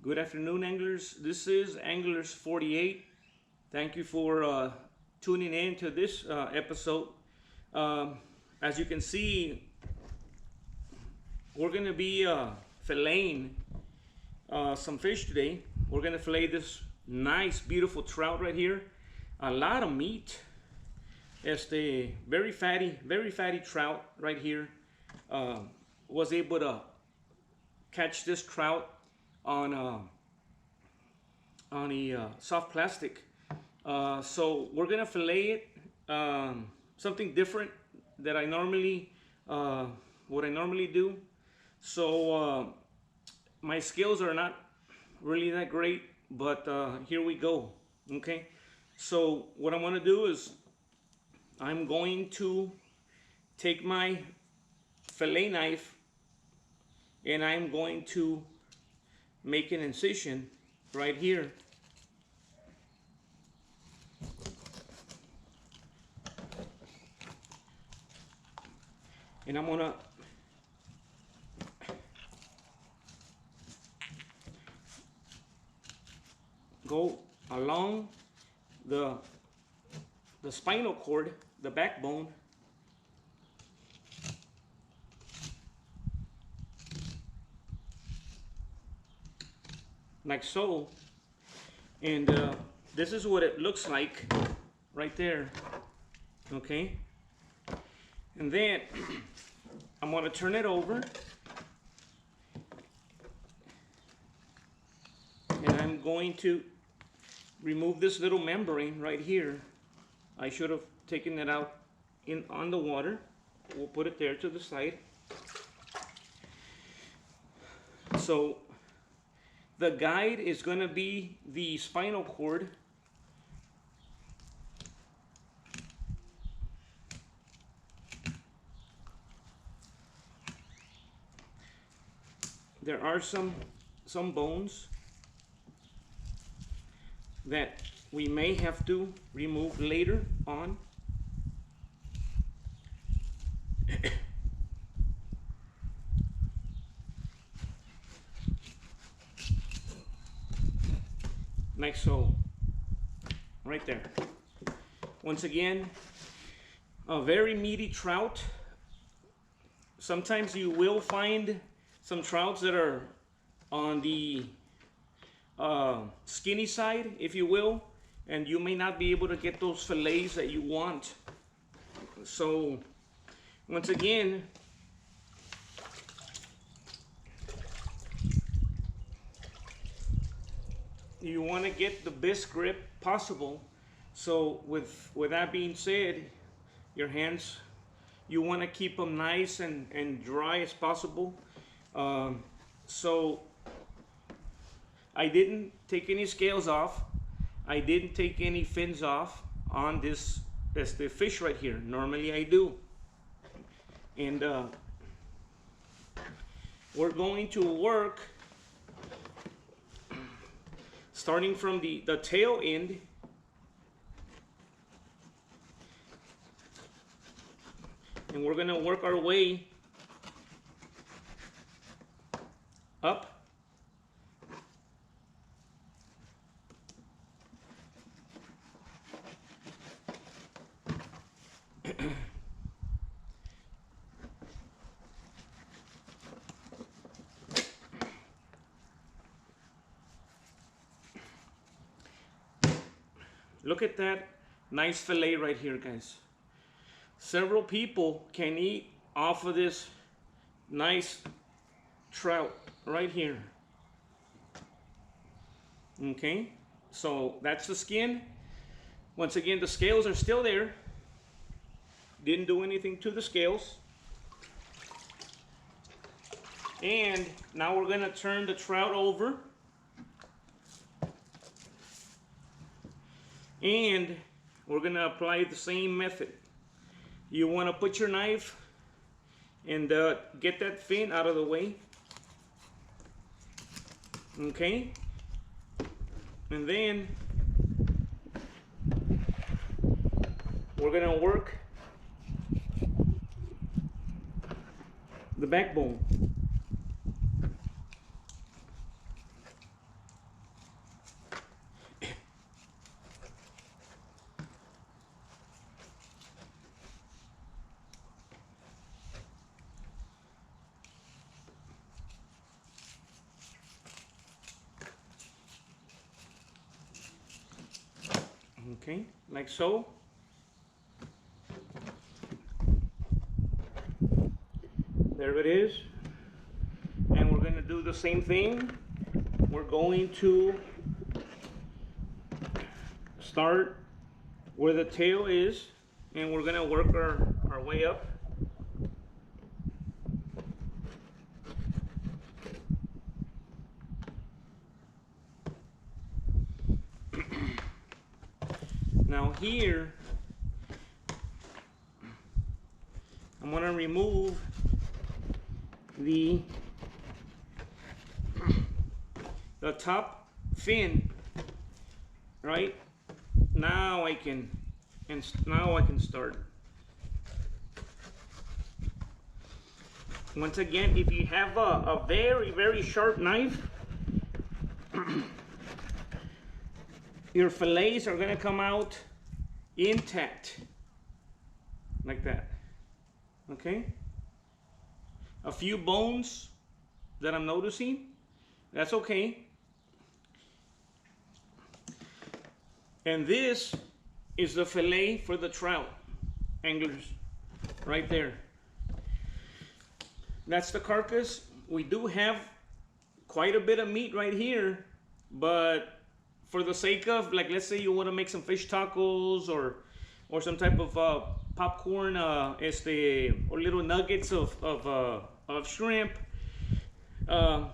Good afternoon, anglers. This is Anglers 48. Thank you for tuning in to this episode. As you can see, we're going to be filleting some fish today. We're going to fillet this nice, beautiful trout right here. A lot of meat. Very fatty trout right here. Was able to catch this trout on a soft plastic. So we're gonna fillet it, something different that I normally what I normally do. So my skills are not really that great, but here we go. Okay, so what I'm gonna do is I'm going to take my fillet knife and I'm going to make an incision right here. And I'm gonna go along the spinal cord, the backbone, like so. And this is what it looks like right there. Okay, and then I'm going to turn it over and I'm going to remove this little membrane right here. I should have taken it out on the water. We'll put it there to the side. So the guide is going to be the spinal cord. There are some bones that we may have to remove later on. Like so, right there. Once again, a very meaty trout. Sometimes you will find some trouts that are on the skinny side, if you will, and you may not be able to get those fillets that you want. So once again, you want to get the best grip possible. So with that being said, your hands, you want to keep them nice and dry as possible. So I didn't take any scales off. I didn't take any fins off on this the fish right here. Normally I do. And we're going to work starting from the tail end, and we're going to work our way up. Look at that nice fillet right here, guys. Several people can eat off of this nice trout right here. Okay, so that's the skin. Once again, the scales are still there. Didn't do anything to the scales. And now we're gonna turn the trout over. And we're gonna apply the same method. You wanna put your knife and get that fin out of the way. Okay? And then we're gonna work the backbone. Okay, like so. There it is. And we're going to do the same thing. We're going to start where the tail is, and we're going to work our way up. Now here, I'm going to remove the top fin. Right now I can start. Once again, if you have a very sharp knife, your fillets are gonna come out intact like that. Okay, a few bones that I'm noticing, that's okay. And this is the fillet for the trout anglers right there. That's the carcass. We do have quite a bit of meat right here, but for the sake of, like, let's say you want to make some fish tacos or some type of popcorn, or little nuggets of shrimp, so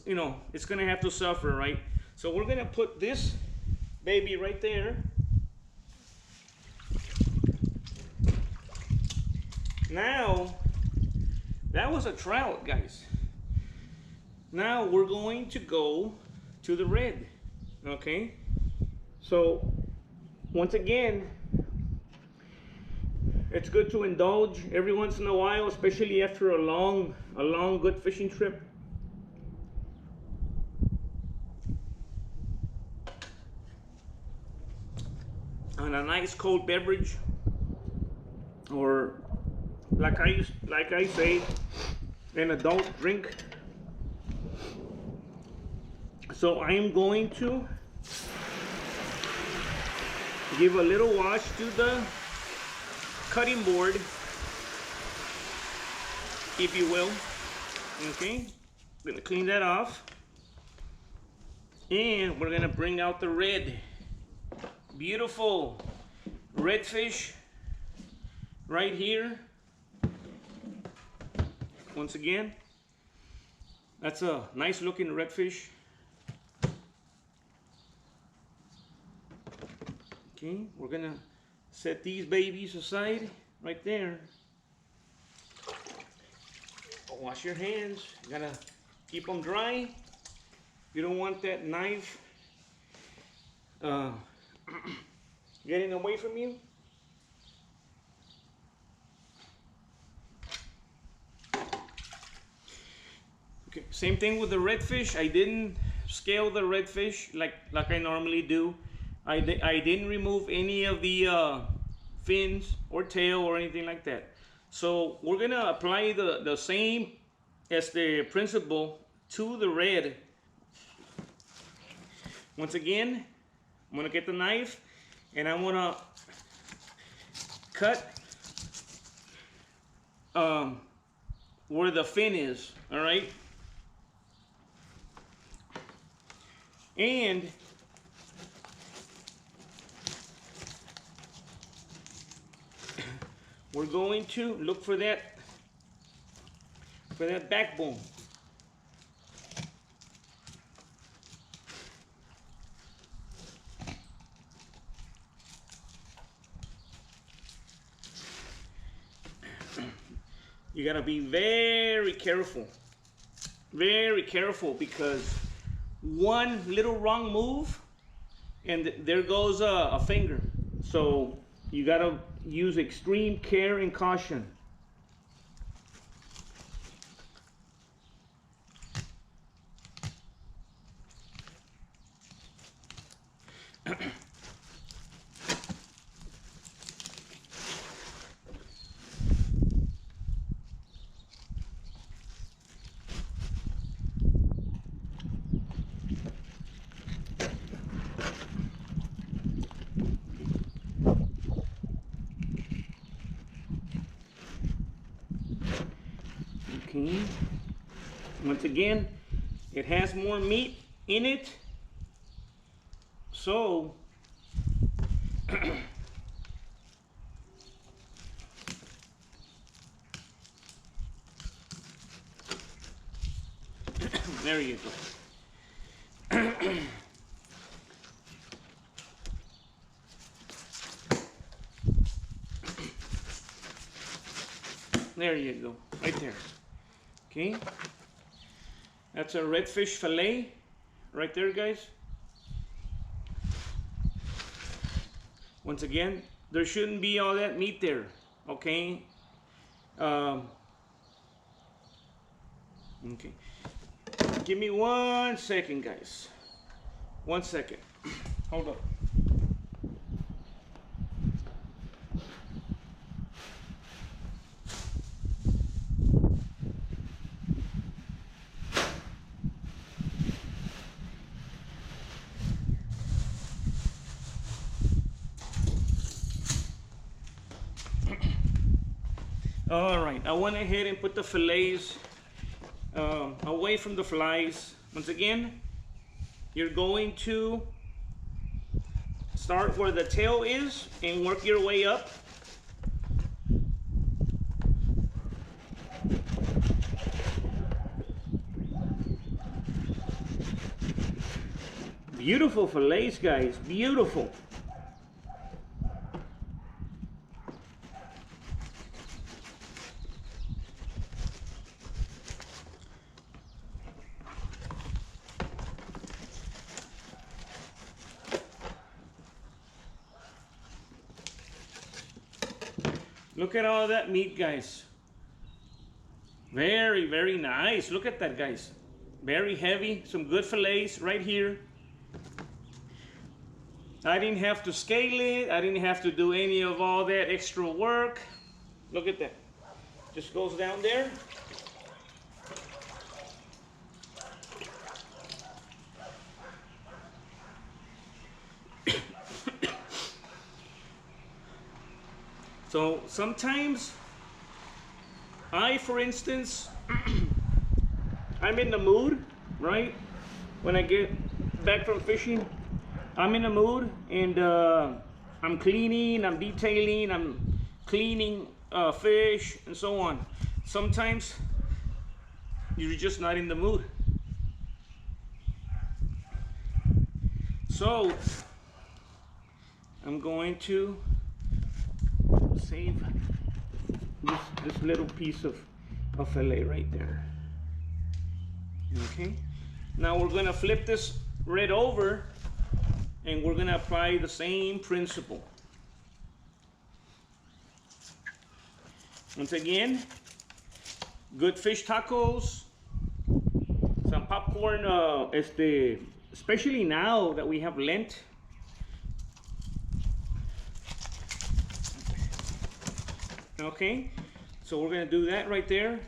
you know it's gonna have to suffer, right? So we're gonna put this baby right there. Now, that was a trout, guys. Now we're going to go to the red. Okay, so once again, it's good to indulge every once in a while, especially after a long good fishing trip. And a nice cold beverage, or like I say, an adult drink. So I am going to give a little wash to the cutting board, if you will. Okay, I'm gonna clean that off, and we're gonna bring out the red. Beautiful redfish right here. Once again, that's a nice looking redfish. Okay, we're gonna set these babies aside right there. Wash your hands. You gotta keep them dry. You don't want that knife getting away from you. Okay, same thing with the redfish. I didn't scale the redfish like I normally do. I didn't remove any of the fins or tail or anything like that. So we're gonna apply the same as the principle to the red. Once again, I'm gonna get the knife and I'm gonna cut where the fin is, all right? And we're going to look for that backbone. You gotta be very careful, because one little wrong move and there goes a finger. So you gotta use extreme care and caution. Okay. Once again, it has more meat in it, so there you go. There you go, right there. Okay, that's a redfish fillet right there, guys. Once again, there shouldn't be all that meat there, okay? Okay, give me 1 second, guys. 1 second. Hold up. All right, I went ahead and put the fillets away from the flies. Once again, you're going to start where the tail is and work your way up. Beautiful fillets, guys, beautiful. Look at all that meat, guys. Very, very nice. Look at that, guys. Very heavy. Some good fillets right here. I didn't have to scale it. I didn't have to do any of all that extra work. Look at that. Just goes down there. So sometimes for instance, I'm in the mood, right? When I get back from fishing, I'm in the mood and I'm cleaning, I'm detailing, I'm cleaning fish and so on. Sometimes you're just not in the mood. So I'm going to save this little piece of fillet right there. Okay, now we're going to flip this right over and we're going to apply the same principle. Once again, good fish tacos, some popcorn, especially now that we have Lent. Okay, so we're going to do that right there.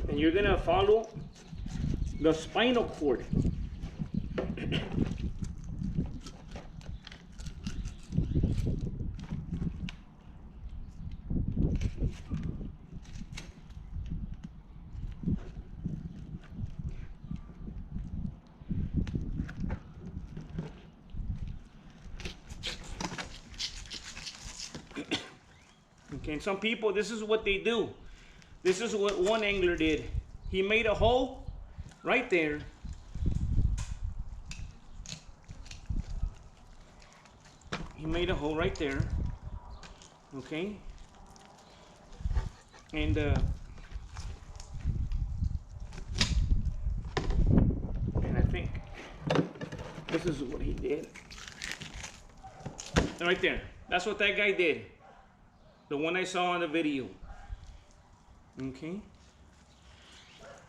And you're going to follow the spinal cord. Okay, and some people, this is what they do. This is what one angler did. He made a hole right there. He made a hole right there. Okay. And I think this is what he did. Right there. That's what that guy did. The one I saw on the video. Okay.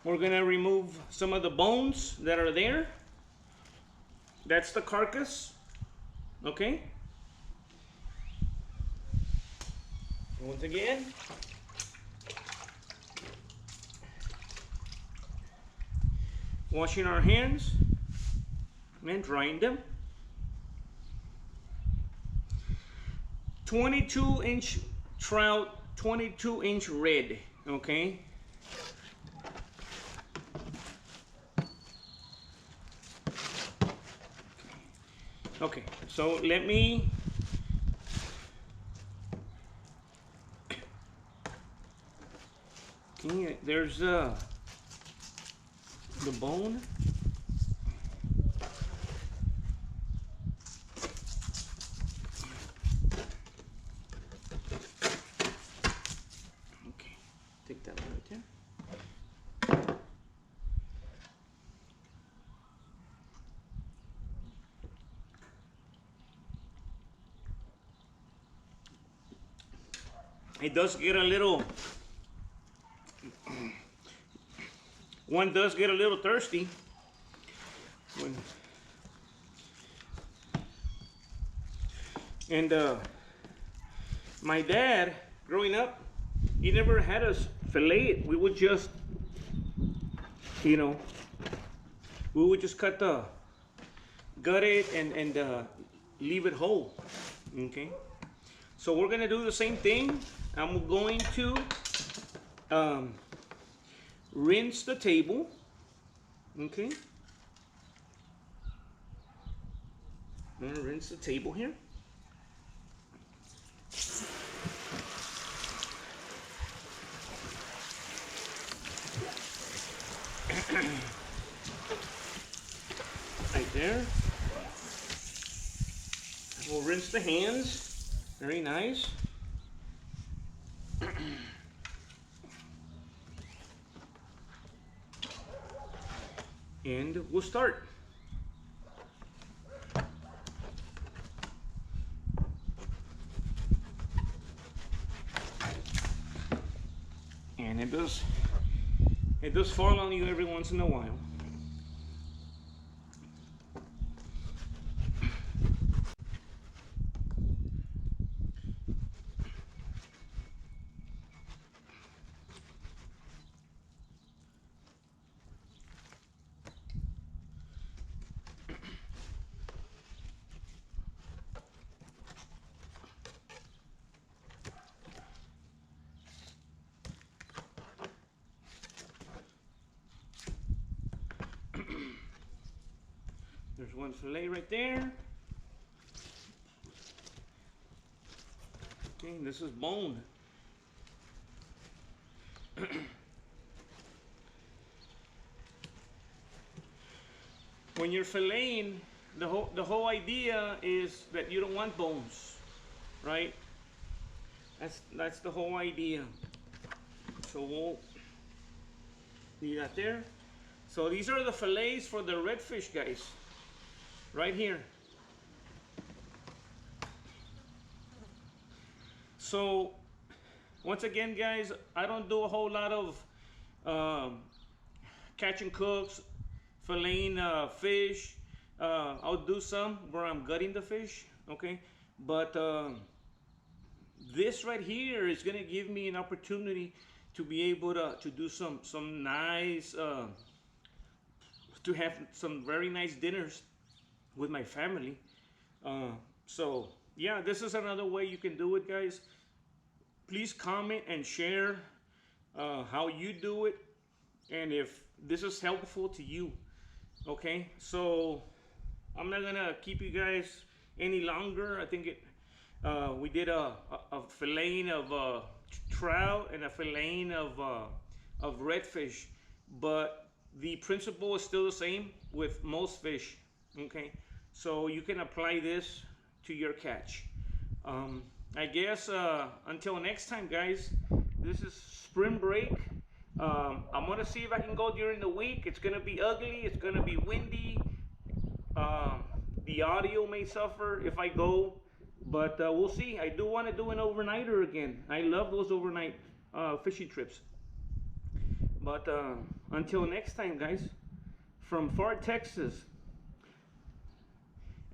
We're gonna remove some of the bones that are there. That's the carcass. Okay. Once again, washing our hands and drying them. 22-inch trout, 22-inch red, okay? Okay, so let me there's the bone. Okay, take that one right there. It does get a little, one does get a little thirsty when, and my dad, growing up, he never had us fillet it. We would just, you know, we would just cut the, gut it and leave it whole, okay? So we're gonna do the same thing. I'm going to rinse the table, okay? I'm gonna rinse the table here. Right there. We'll rinse the hands. Very nice. And we'll start. And it does fall on you every once in a while. There's one fillet right there. Okay, this is bone. When you're filleting, the whole idea is that you don't want bones, right? That's the whole idea. So we'll leave that there. So these are the fillets for the redfish, guys. Right here. So once again, guys, I don't do a whole lot of catch and cooks, filleting fish. I'll do some where I'm gutting the fish, okay? But this right here is gonna give me an opportunity to be able to do some nice, to have some very nice dinners with my family. So yeah, this is another way you can do it, guys. Please comment and share how you do it and if this is helpful to you. Okay, so I'm not gonna keep you guys any longer. I think we did a filleting of trout and a filleting of redfish, but the principle is still the same with most fish. Okay, so you can apply this to your catch. I guess until next time, guys, this is spring break. I'm gonna see if I can go during the week. It's gonna be ugly, it's gonna be windy. The audio may suffer if I go, but we'll see. I do want to do an overnighter again. I love those overnight fishing trips. But until next time, guys, from far Texas,